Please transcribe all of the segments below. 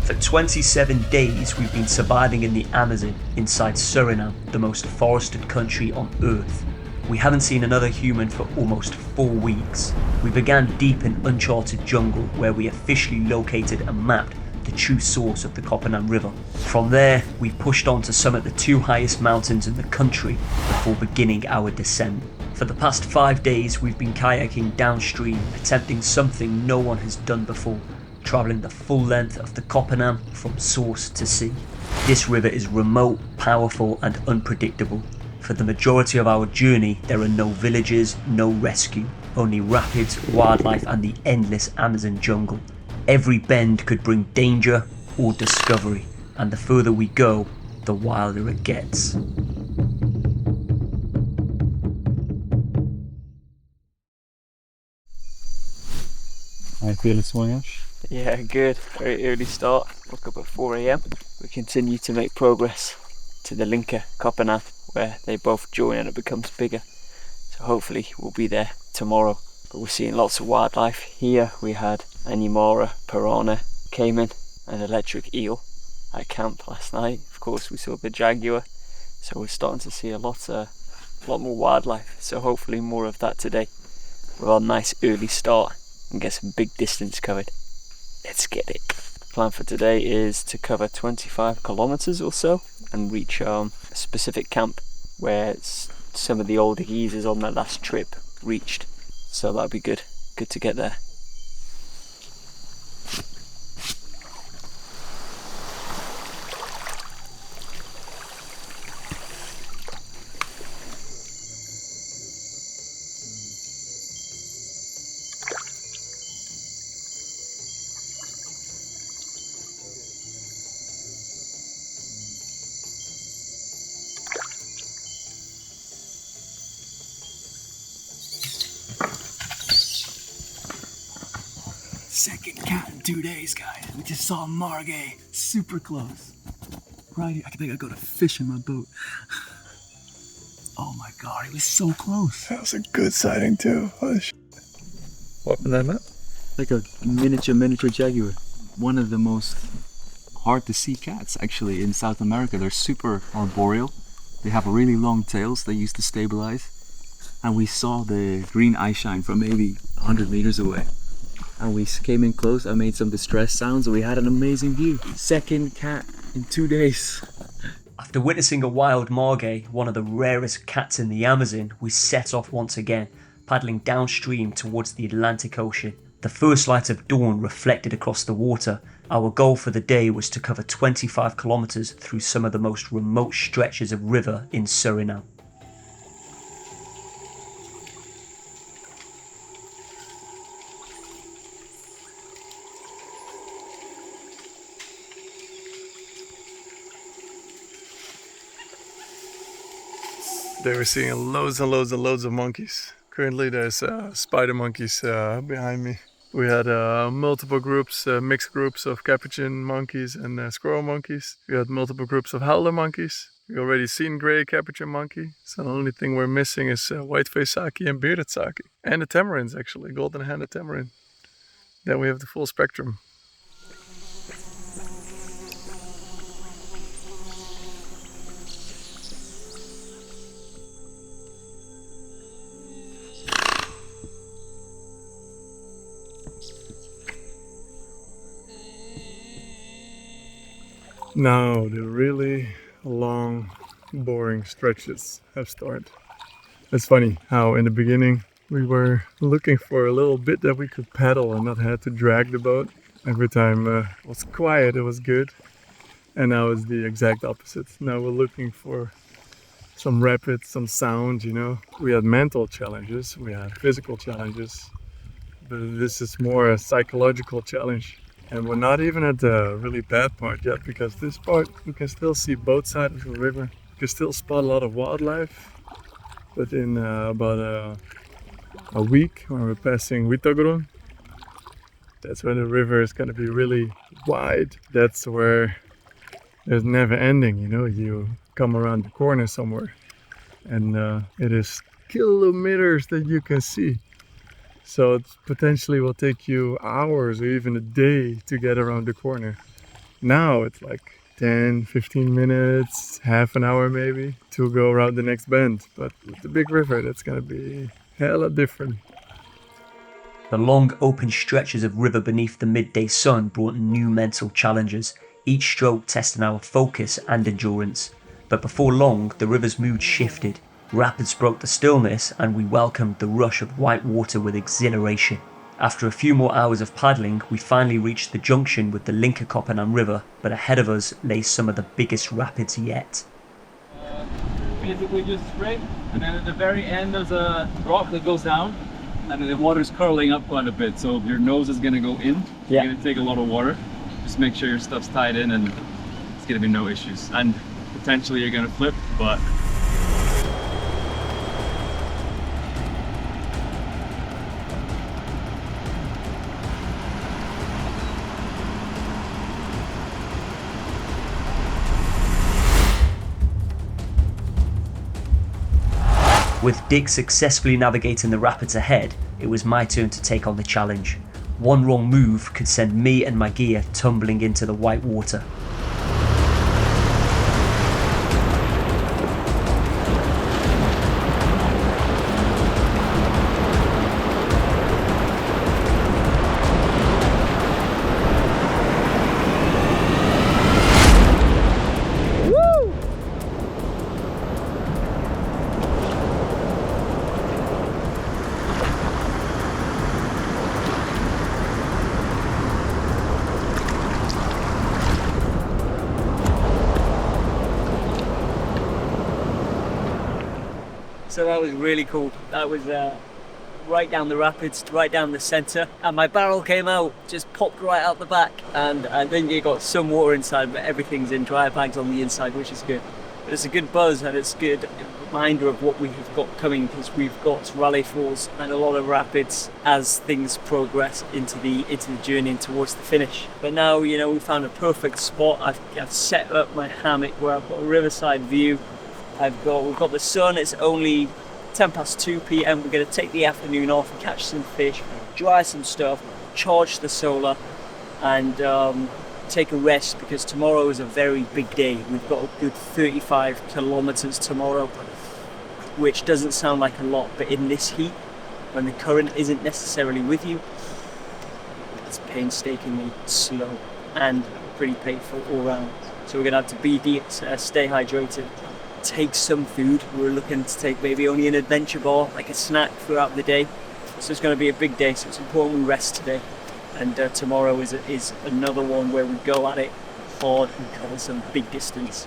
For 27 days we've been surviving in the Amazon inside Suriname, the most forested country on Earth. We haven't seen another human for almost 4 weeks. We began deep in Uncharted jungle where we officially located and mapped the true source of the Kopanam River. From there, we pushed on to summit the 2 highest mountains in the country before beginning our descent. For the past 5 days, we've been kayaking downstream, attempting something no one has done before, travelling the full length of the Kopanam from source to sea. This river is remote, powerful and unpredictable. For the majority of our journey, there are no villages, no rescue, only rapids, wildlife and the endless Amazon jungle. Every bend could bring danger or discovery, and the further we go, the wilder it gets. How you feeling this morning, Ash? Yeah, good. Very early start. Woke up at 4 a.m. We continue to make progress to the Linker Kopanam, where they both join and it becomes bigger. So hopefully we'll be there tomorrow. But we're seeing lots of wildlife. Here we had Animora, piranha, caiman and electric eel at camp last night. Of course we saw the jaguar. So we're starting to see a lot more wildlife. So hopefully more of that today. With our nice early start and get some big distance covered. Let's get it. The plan for today is to cover 25 kilometers or so and reach a specific camp where some of the older geezers on their last trip reached. So that'll be good to get there. Second cat in 2 days, guys. We just saw Margay super close. Right, I think I got a fish in my boat. Oh my god, he was so close. That was a good sighting too. Holy shit. What was that, Matt? Like a miniature jaguar. One of the most hard to see cats actually in South America. They're super arboreal. They have really long tails they use to stabilize. And we saw the green eye shine from maybe 100 meters away. And we came in close, I made some distress sounds and we had an amazing view. Second cat in 2 days. After witnessing a wild margay, one of the rarest cats in the Amazon, we set off once again, paddling downstream towards the Atlantic Ocean. The first light of dawn reflected across the water. Our goal for the day was to cover 25 kilometers through some of the most remote stretches of river in Suriname. They were seeing loads and loads of monkeys. Currently there's spider monkeys behind me. We had multiple groups, mixed groups of capuchin monkeys and squirrel monkeys. We had multiple groups of howler monkeys. We already seen grey capuchin monkey. So the only thing we're missing is white-faced saki and bearded saki. And the tamarins actually, golden-handed tamarin. Then we have the full spectrum. Now the really long, boring stretches have started. It's funny how in the beginning we were looking for a little bit that we could paddle and not have to drag the boat. Every time it was quiet, it was good. And now it's the exact opposite. Now we're looking for some rapids, some sound, you know. We had mental challenges, we had physical challenges, but this is more a psychological challenge. And we're not even at the really bad part yet, because this part we can still see both sides of the river. You can still spot a lot of wildlife. But in about a week when we're passing Witogron, that's when the river is going to be really wide. That's where there's never ending, you know. You come around the corner somewhere and it is kilometers that you can see. So it potentially will take you hours or even a day to get around the corner. Now it's like 10, 15 minutes, half an hour maybe to go around the next bend. But with the big river, that's gonna be hella different. The long open stretches of river beneath the midday sun brought new mental challenges, each stroke testing our focus and endurance. But before long, the river's mood shifted. Rapids broke the stillness and we welcomed the rush of white water with exhilaration. After a few more hours of paddling, we finally reached the junction with the Linkerkoppeln River, but ahead of us lay some of the biggest rapids yet. Basically just straight, and then at the very end there's a rock that goes down, and the water's curling up quite a bit, so your nose is going to go in. Yeah. You're going to take a lot of water. Just make sure your stuff's tied in and it's going to be no issues. And potentially you're going to flip, but With Dick successfully navigating the rapids ahead, it was my turn to take on the challenge. One wrong move could send me and my gear tumbling into the white water. So that was really cool. That was right down the rapids, right down the centre, and my barrel came out, just popped right out the back, and then you got some water inside, but everything's in dry bags on the inside, which is good. But it's a good buzz, and it's a good reminder of what we have got coming, because we've got rally falls and a lot of rapids as things progress into the journey and towards the finish. But now, you know, we found a perfect spot. I've set up my hammock where I've got a riverside view. We've got the sun. It's only 10 past 2 p.m. We're going to take the afternoon off and catch some fish, dry some stuff, charge the solar, and take a rest, because tomorrow is a very big day. We've got a good 35 kilometers tomorrow, which doesn't sound like a lot, but in this heat, when the current isn't necessarily with you, it's painstakingly slow and pretty painful all round. So we're going to have to be deep, stay hydrated, take some food. We're looking to take maybe only an adventure bar, like a snack throughout the day. So it's going to be a big day, so it's important we rest today. And tomorrow is another one where we go at it hard and cover some big distance.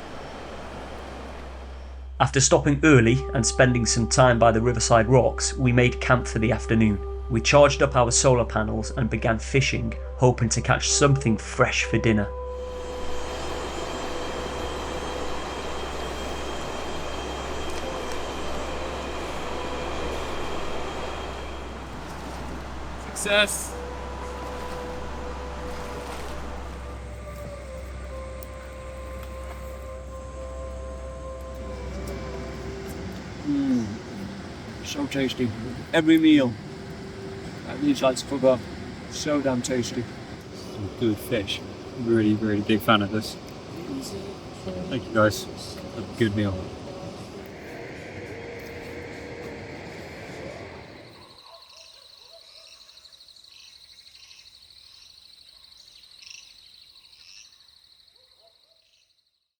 After stopping early and spending some time by the riverside rocks, we made camp for the afternoon. We charged up our solar panels and began fishing, hoping to catch something fresh for dinner. success! So tasty. Every meal at these sites for up. So damn tasty. Some good fish. Really, really big fan of this. Thank you guys. A good meal.